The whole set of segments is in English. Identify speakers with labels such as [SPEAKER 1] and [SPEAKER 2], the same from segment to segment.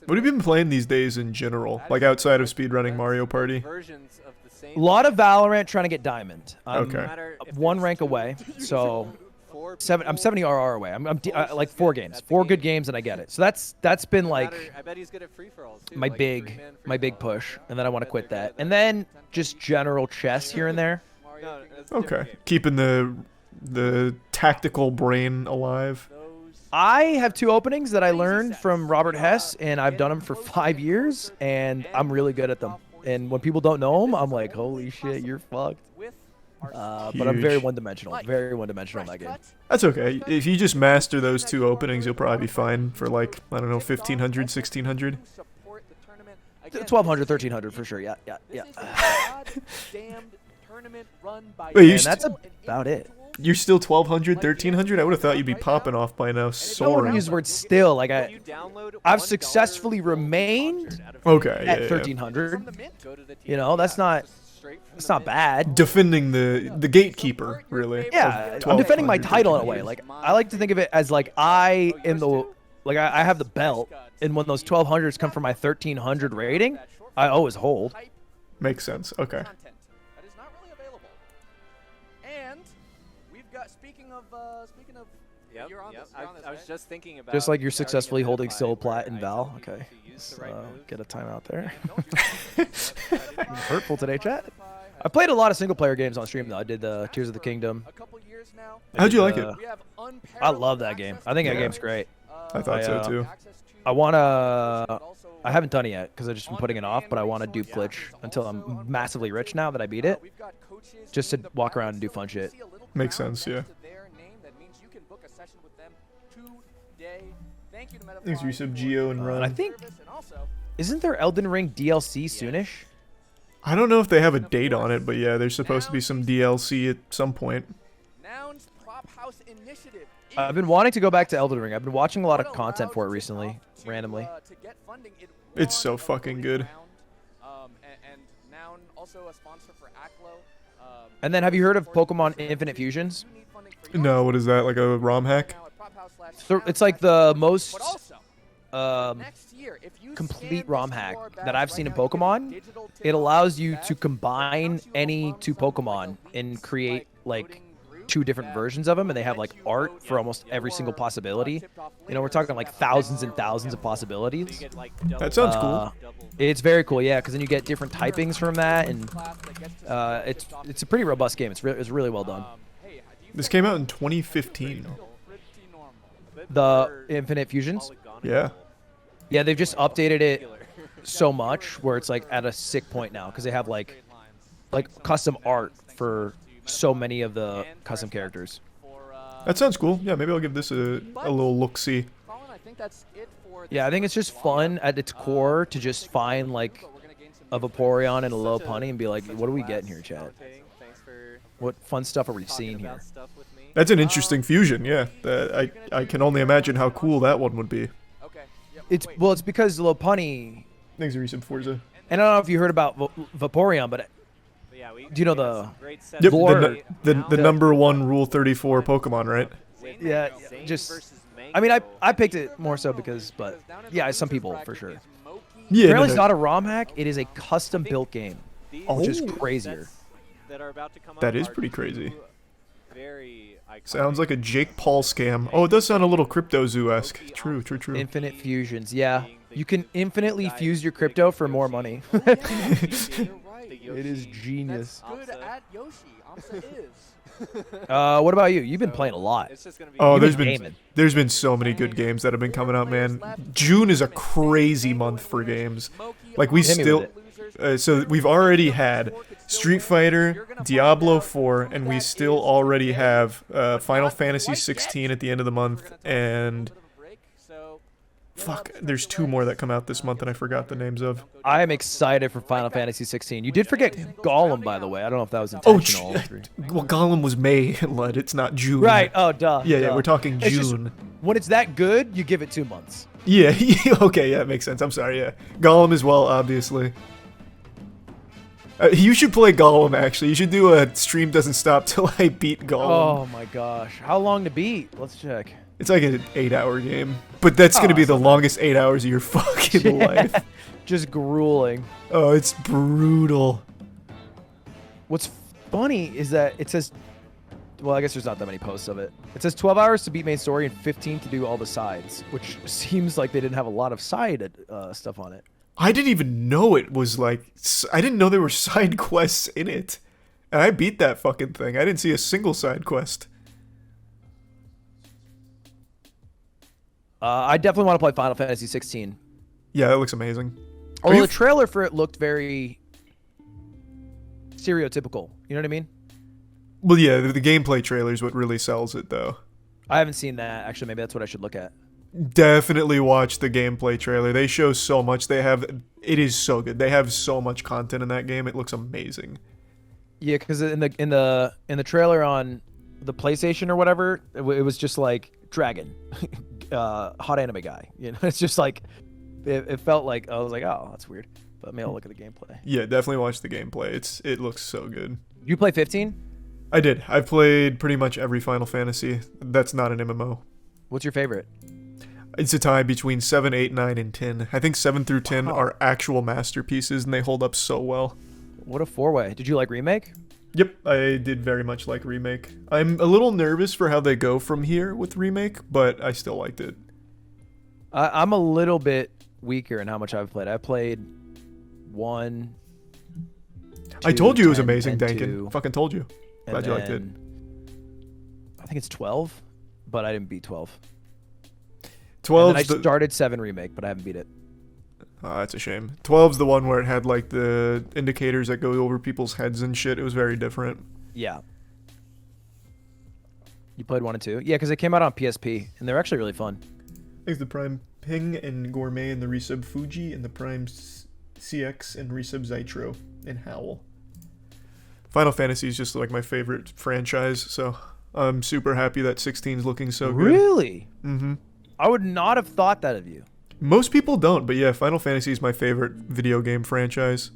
[SPEAKER 1] What have you been playing these days in general, like outside of speedrunning Mario Party?
[SPEAKER 2] A lot of Valorant, trying to get diamond. I'm
[SPEAKER 1] Okay.
[SPEAKER 2] one rank away, so I'm 70 RR away. I'm like 4 games, 4 good games, and I get it. So that's been like my big push, and then I want to quit that, and then just general chess here and there.
[SPEAKER 1] Okay, keeping the tactical brain alive.
[SPEAKER 2] I have 2 openings that I learned from Robert Hess, and I've done them for 5 years, and I'm really good at them. And when people don't know them, I'm like, holy shit, you're fucked. But I'm very one-dimensional in that game.
[SPEAKER 1] That's okay. If you just master those 2 openings, you'll probably be fine for like, I don't know, 1500, 1600.
[SPEAKER 2] 1200, 1300 for sure. Yeah.
[SPEAKER 1] Wait,
[SPEAKER 2] that's about it.
[SPEAKER 1] You're still 1200, 1300? I would have thought you'd be popping off by now,
[SPEAKER 2] I don't
[SPEAKER 1] soaring.
[SPEAKER 2] use the word still. Like I've successfully remained at 1300. You know, that's not bad.
[SPEAKER 1] Defending the gatekeeper, really.
[SPEAKER 2] Yeah, I'm defending my title in a way. Like I like to think of it as like I have the belt, and when those 1200s come from my 1300 rating, I always hold.
[SPEAKER 1] Makes sense. Okay.
[SPEAKER 3] I was just thinking about.
[SPEAKER 2] Just like you're successfully holding still plat in Val. Okay. Get a timeout there. Hurtful today, chat. I played a lot of single player games on stream though. I did the Tears of the Kingdom.
[SPEAKER 1] How'd you like it?
[SPEAKER 2] I love that game. I think that game's great.
[SPEAKER 1] I thought so too.
[SPEAKER 2] I haven't done it yet because I've just been putting it off, but I want to do Glitch until I'm massively rich now that I beat it. Just to walk around and do fun shit.
[SPEAKER 1] Makes sense, yeah. Thanks for your sub, Geo and Run.
[SPEAKER 2] I think, isn't there Elden Ring DLC soonish?
[SPEAKER 1] I don't know if they have a date on it, but yeah, there's supposed to be some DLC at some point.
[SPEAKER 2] I've been wanting to go back to Elden Ring. I've been watching a lot of content for it recently, randomly.
[SPEAKER 1] It's so fucking good.
[SPEAKER 2] And then have you heard of Pokemon Infinite Fusions?
[SPEAKER 1] No, what is that? Like a ROM hack?
[SPEAKER 2] It's like the most complete ROM hack that I've seen in Pokemon. It allows you to combine any 2 Pokemon and create like 2 different versions of them, and they have like art for almost every single possibility. You know, we're talking like thousands and thousands of possibilities.
[SPEAKER 1] That sounds cool.
[SPEAKER 2] It's very cool, yeah, because then you get different typings from that, and it's a pretty robust game. It's really well done.
[SPEAKER 1] This came out in 2015.
[SPEAKER 2] The Infinite Fusions?
[SPEAKER 1] Yeah.
[SPEAKER 2] Yeah, they've just updated it so much where it's like at a sick point now because they have like custom art for so many of the custom characters.
[SPEAKER 1] That sounds cool. Yeah, maybe I'll give this a little look-see.
[SPEAKER 2] Yeah, I think it's just fun at its core to just find like a Vaporeon and a Lopunny and be like, what are we getting here, chat? What fun stuff are we seeing here?
[SPEAKER 1] That's an interesting fusion, yeah. I can only imagine how cool that one would be.
[SPEAKER 2] It's because Lopunny.
[SPEAKER 1] Thanks for resub, Forza.
[SPEAKER 2] And I don't know if you heard about Vaporeon, but do you know the
[SPEAKER 1] the number 1 Rule 34 Pokemon, right?
[SPEAKER 2] Yeah, just. I mean, I picked it more so but yeah, some people for sure.
[SPEAKER 1] Yeah,
[SPEAKER 2] apparently it's not a ROM hack. It is a custom built game, which is crazier.
[SPEAKER 1] That is pretty crazy. Sounds like a Jake Paul scam. Oh, it does sound a little Crypto-Zoo-esque. True.
[SPEAKER 2] Infinite fusions, yeah. You can infinitely fuse your crypto for more money. It is genius. What about you? You've been playing a lot.
[SPEAKER 1] Oh, there's been so many good games that have been coming out, man. June is a crazy month for games. Like we still, so we've already had Street Fighter, Diablo 4, and we still already have Final Fantasy 16 at the end of the month, and fuck, there's 2 more that come out this month and I forgot the names of.
[SPEAKER 2] I am excited for Final Fantasy 16. You did forget Gollum, by the way. I don't know if that was intentional.
[SPEAKER 1] Well, Gollum was May, Lud. It's not June.
[SPEAKER 2] Right. Oh, duh.
[SPEAKER 1] Yeah, we're talking June.
[SPEAKER 2] Just, when it's that good, you give it 2 months.
[SPEAKER 1] Yeah. Okay. Yeah, it makes sense. I'm sorry. Yeah, Gollum as well, obviously. You should play Gollum, actually. You should do a stream doesn't stop till I beat Gollum.
[SPEAKER 2] Oh my gosh. How long to beat? Let's check.
[SPEAKER 1] It's like an 8-hour game, but that's gonna be the longest 8 hours of your fucking life.
[SPEAKER 2] Just grueling.
[SPEAKER 1] Oh, it's brutal.
[SPEAKER 2] What's funny is that it says, well, I guess there's not that many posts of it. It says 12 hours to beat main story and 15 to do all the sides, which seems like they didn't have a lot of side stuff on it.
[SPEAKER 1] I didn't even know it was like, I didn't know there were side quests in it. And I beat that fucking thing. I didn't see a single side quest.
[SPEAKER 2] I definitely want to play Final Fantasy 16.
[SPEAKER 1] Yeah, that looks amazing.
[SPEAKER 2] Although the trailer for it looked very stereotypical. You know what I mean?
[SPEAKER 1] Well, yeah, the gameplay trailer is what really sells it, though.
[SPEAKER 2] I haven't seen that. Actually, maybe that's what I should look at.
[SPEAKER 1] Definitely watch the gameplay trailer. They show so much. It is so good. They have so much content in that game. It looks amazing.
[SPEAKER 2] Yeah, because in the trailer on the PlayStation or whatever, it was just like dragon, hot anime guy. You know, it's just like it felt like I was like, oh, that's weird. But maybe I'll look at the gameplay.
[SPEAKER 1] Yeah, definitely watch the gameplay. It looks so good.
[SPEAKER 2] You play 15?
[SPEAKER 1] I did. I've played pretty much every Final Fantasy. That's not an MMO.
[SPEAKER 2] What's your favorite?
[SPEAKER 1] It's a tie between 7, 8, 9, and 10. I think 7 through 10 are actual masterpieces, and they hold up so well.
[SPEAKER 2] What a four-way. Did you like Remake?
[SPEAKER 1] Yep, I did very much like Remake. I'm a little nervous for how they go from here with Remake, but I still liked it.
[SPEAKER 2] I'm a little bit weaker in how much I've played. I played 1, 2,
[SPEAKER 1] I told you
[SPEAKER 2] 10,
[SPEAKER 1] it was amazing,
[SPEAKER 2] 10,
[SPEAKER 1] Dankin.
[SPEAKER 2] 2,
[SPEAKER 1] Fucking told you. Glad you liked it.
[SPEAKER 2] I think it's 12, but I didn't beat 12.
[SPEAKER 1] 12.
[SPEAKER 2] I started 7 Remake, but I haven't beat it.
[SPEAKER 1] Oh, that's a shame. 12's the one where it had like the indicators that go over people's heads and shit. It was very different.
[SPEAKER 2] Yeah. You played 1 and 2? Yeah, because it came out on PSP, and they're actually really fun.
[SPEAKER 1] There's the Prime Ping and Gourmet and the Resub Fuji and the Prime CX and Resub Zytro and Howl. Final Fantasy is just like my favorite franchise, so I'm super happy that 16's looking so good.
[SPEAKER 2] Really?
[SPEAKER 1] Mm-hmm.
[SPEAKER 2] I would not have thought that of you.
[SPEAKER 1] Most people don't, but yeah, Final Fantasy is my favorite video game franchise.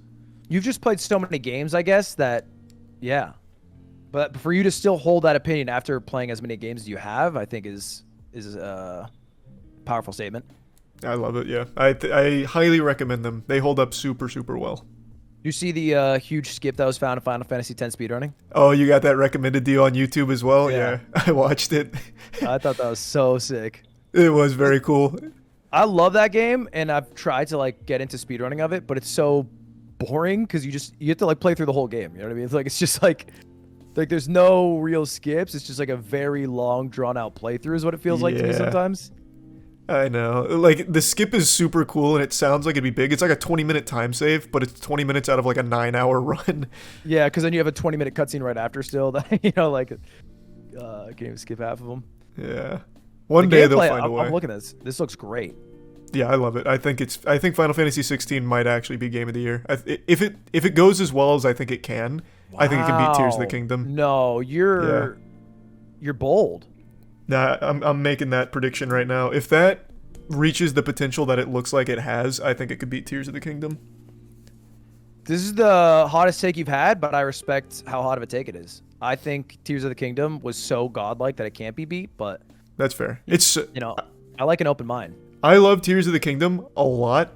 [SPEAKER 2] You've just played so many games, I guess, that, yeah. But for you to still hold that opinion after playing as many games as you have, I think is a powerful statement.
[SPEAKER 1] I love it, yeah. I highly recommend them. They hold up super, super well.
[SPEAKER 2] You see the huge skip that was found in Final Fantasy X speedrunning?
[SPEAKER 1] Oh, you got that recommended deal on YouTube as well? Yeah, I watched it.
[SPEAKER 2] I thought that was so sick.
[SPEAKER 1] It was very cool.
[SPEAKER 2] I love that game, and I've tried to like get into speedrunning of it, but it's so boring because you have to like play through the whole game. You know what I mean? It's just like there's no real skips. It's just like a very long, drawn out playthrough is what it feels like to me sometimes.
[SPEAKER 1] I know. Like the skip is super cool, and it sounds like it'd be big. It's like a 20-minute time save, but it's 20 minutes out of like a 9-hour run. Yeah,
[SPEAKER 2] because then you have a 20-minute cutscene right after still. That can't even skip half of them.
[SPEAKER 1] Yeah. One day they'll find a way.
[SPEAKER 2] I'm looking at this. This looks great.
[SPEAKER 1] Yeah, I love it. I think Final Fantasy 16 might actually be game of the year. If it goes as well as I think it can, I think it can beat Tears of the Kingdom.
[SPEAKER 2] No, you're bold.
[SPEAKER 1] Nah, I'm making that prediction right now. If that reaches the potential that it looks like it has, I think it could beat Tears of the Kingdom.
[SPEAKER 2] This is the hottest take you've had, but I respect how hot of a take it is. I think Tears of the Kingdom was so godlike that it can't be beat, but
[SPEAKER 1] that's fair. It's
[SPEAKER 2] I like an open mind.
[SPEAKER 1] I love Tears of the Kingdom a lot,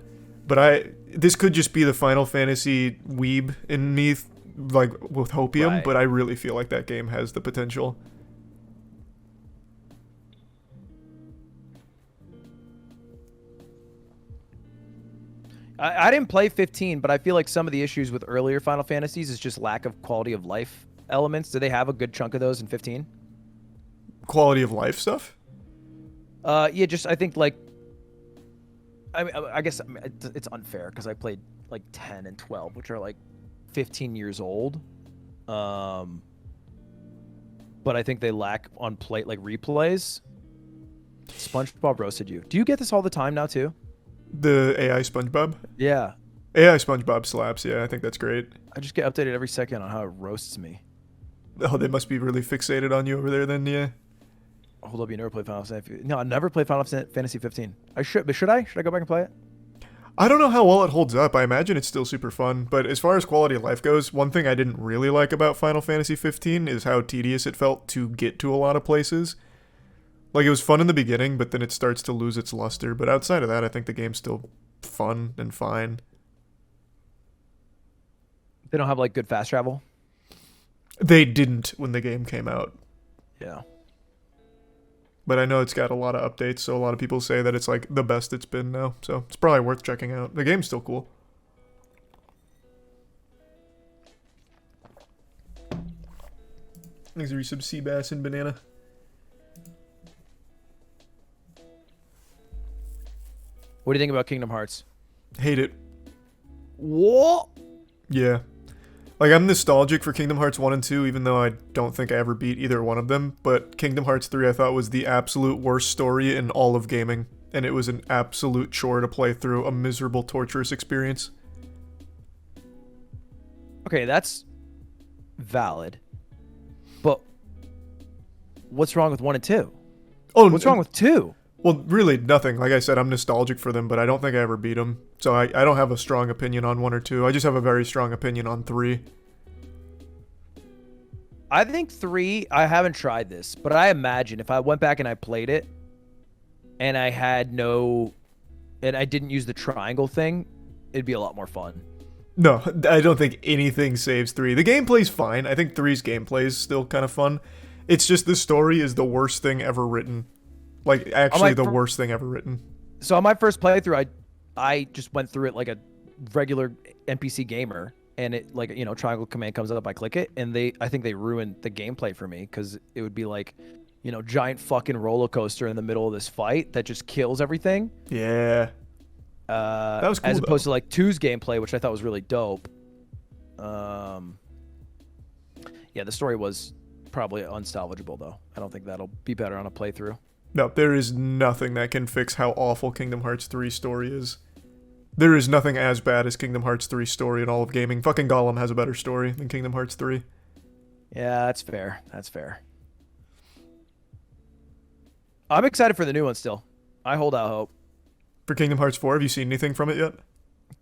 [SPEAKER 1] but this could just be the Final Fantasy weeb in me, like with hopium. Right. But I really feel like that game has the potential.
[SPEAKER 2] I didn't play 15, but I feel like some of the issues with earlier Final Fantasies is just lack of quality of life elements. Do they have a good chunk of those in 15?
[SPEAKER 1] Quality of life stuff?
[SPEAKER 2] Yeah, just I think like I guess it's unfair because I played like 10 and 12, which are like 15 years old. But I think they lack on replays. SpongeBob roasted you. Do you get this all the time now too?
[SPEAKER 1] The AI SpongeBob?
[SPEAKER 2] Yeah.
[SPEAKER 1] AI SpongeBob slaps, yeah, I think that's great.
[SPEAKER 2] I just get updated every second on how it roasts me.
[SPEAKER 1] Oh, they must be really fixated on you over there then, yeah.
[SPEAKER 2] Hold up, you never played Final Fantasy? No, I never played Final Fantasy 15. I should, but should I? Should I go back and play it?
[SPEAKER 1] I don't know how well it holds up. I imagine it's still super fun, but as far as quality of life goes, one thing I didn't really like about Final Fantasy 15 is how tedious it felt to get to a lot of places. Like, it was fun in the beginning, but then it starts to lose its luster. But outside of that, I think the game's still fun and fine.
[SPEAKER 2] They don't have like good fast travel.
[SPEAKER 1] They didn't when the game came out.
[SPEAKER 2] Yeah.
[SPEAKER 1] But I know it's got a lot of updates, so a lot of people say that it's like the best it's been now. So it's probably worth checking out. The game's still cool. Thanks for some sea bass and banana.
[SPEAKER 2] What do you think about Kingdom Hearts?
[SPEAKER 1] Hate it.
[SPEAKER 2] What?
[SPEAKER 1] Yeah. Like, I'm nostalgic for Kingdom Hearts 1 and 2, even though I don't think I ever beat either one of them. But Kingdom Hearts 3 I thought was the absolute worst story in all of gaming. And it was an absolute chore to play through, a miserable, torturous experience.
[SPEAKER 2] Okay, that's valid. But what's wrong with 1 and 2?
[SPEAKER 1] Oh,
[SPEAKER 2] what's wrong with 2?
[SPEAKER 1] Well, really nothing. Like I said, I'm nostalgic for them, but I don't think I ever beat them. So I don't have a strong opinion on 1 or 2. I just have a very strong opinion on 3.
[SPEAKER 2] I think 3, I haven't tried this, but I imagine if I went back and I played it and I didn't use the triangle thing, it'd be a lot more fun.
[SPEAKER 1] No, I don't think anything saves 3. The gameplay's fine. I think 3's gameplay is still kind of fun. It's just the story is the worst thing ever written. Like, actually the worst thing ever written.
[SPEAKER 2] So on my first playthrough, I just went through it like a regular NPC gamer, and it, like, you know, triangle command comes up, I click it, and I think they ruined the gameplay for me, because it would be like, you know, giant fucking roller coaster in the middle of this fight that just kills everything.
[SPEAKER 1] Yeah. That was cool,
[SPEAKER 2] as opposed to like 2's gameplay, which I thought was really dope. Yeah, the story was probably unsalvageable, though. I don't think that'll be better on a playthrough.
[SPEAKER 1] No, there is nothing that can fix how awful Kingdom Hearts 3 story is. There is nothing as bad as Kingdom Hearts 3 story in all of gaming. Fucking Gollum has a better story than Kingdom Hearts 3.
[SPEAKER 2] Yeah, that's fair. That's fair. I'm excited for the new one still. I hold out hope.
[SPEAKER 1] For Kingdom Hearts 4, have you seen anything from it yet?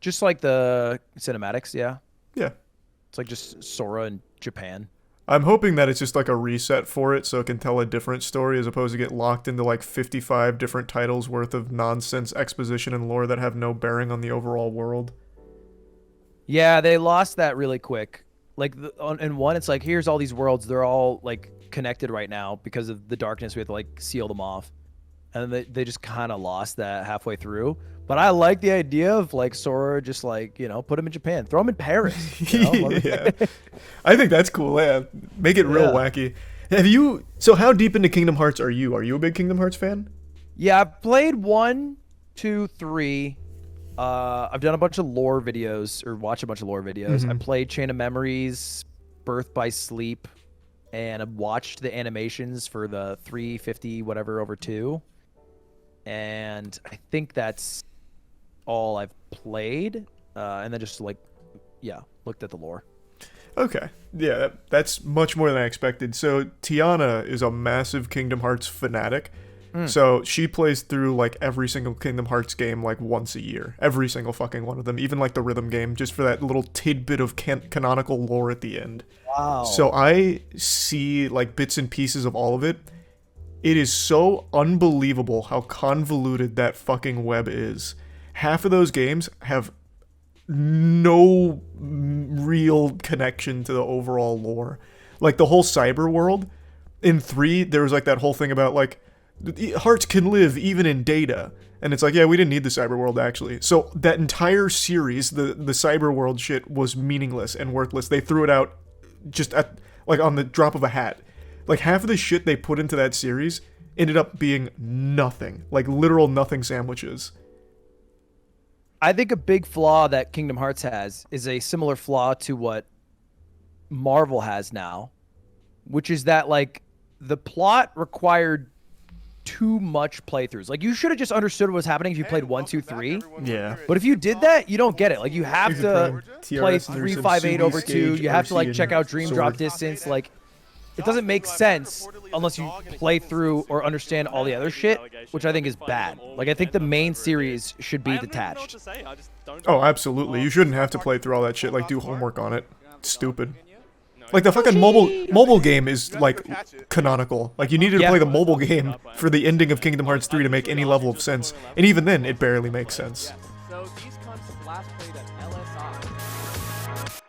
[SPEAKER 2] Just like the cinematics, yeah.
[SPEAKER 1] Yeah.
[SPEAKER 2] It's like just Sora in Japan.
[SPEAKER 1] I'm hoping that it's just like a reset for it so it can tell a different story as opposed to get locked into like 55 different titles worth of nonsense exposition and lore that have no bearing on the overall world.
[SPEAKER 2] Yeah, they lost that really quick. Like, in 1, it's like, here's all these worlds. They're all, like, connected right now because of the darkness. We have to, like, seal them off. And they just kind of lost that halfway through. But I like the idea of, like, Sora just, like, you know, put him in Japan. Throw him in Paris. You know?
[SPEAKER 1] Yeah. I think that's cool, yeah. Make it real wacky. So how deep into Kingdom Hearts are you? Are you a big Kingdom Hearts fan?
[SPEAKER 2] Yeah, I've played 1, 2, 3. I've done a bunch of lore videos, or watched a bunch of lore videos.
[SPEAKER 1] Mm-hmm.
[SPEAKER 2] I played Chain of Memories, Birth by Sleep, and I've watched the animations for the 350 whatever over 2. And I think that's all I've played. And then just, like, yeah, looked at the lore.
[SPEAKER 1] Okay. Yeah, that's much more than I expected. So Tiana is a massive Kingdom Hearts fanatic. So she plays through like every single Kingdom Hearts game like once a year. Every single fucking one of them. Even like the rhythm game, just for that little tidbit of canonical lore at the end.
[SPEAKER 2] Wow.
[SPEAKER 1] So I see like bits and pieces of all of it. It is so unbelievable how convoluted that fucking web is. Half of those games have no real connection to the overall lore. Like the whole cyber world. In 3, there was like that whole thing about like hearts can live even in data. And it's like, yeah, we didn't need the cyber world actually. So that entire series, the cyber world shit was meaningless and worthless. They threw it out just at like on the drop of a hat. Like half of the shit they put into that series ended up being nothing. Like literal nothing sandwiches.
[SPEAKER 2] I think a big flaw that Kingdom Hearts has is a similar flaw to what Marvel has now, which is that like the plot required too much playthroughs. Like you should have just understood what was happening if you played 1, 2, 3.
[SPEAKER 1] Yeah.
[SPEAKER 2] But if you did that, you don't get it. Like you have to play 358 over 2. You have to like check out Dream Drop Distance. Like it doesn't make sense unless you play through or understand all the other shit, which I think is bad. Like I think the main series should be detached.
[SPEAKER 1] Oh, absolutely. You shouldn't have to play through all that shit. Like do homework on it. It's stupid.
[SPEAKER 4] No,
[SPEAKER 1] Like the fucking mobile game is like canonical. Like you needed to play the mobile game for the ending of Kingdom Hearts 3 to make any level of sense, and even then, it barely makes sense.
[SPEAKER 3] So these cunts last played at LSI.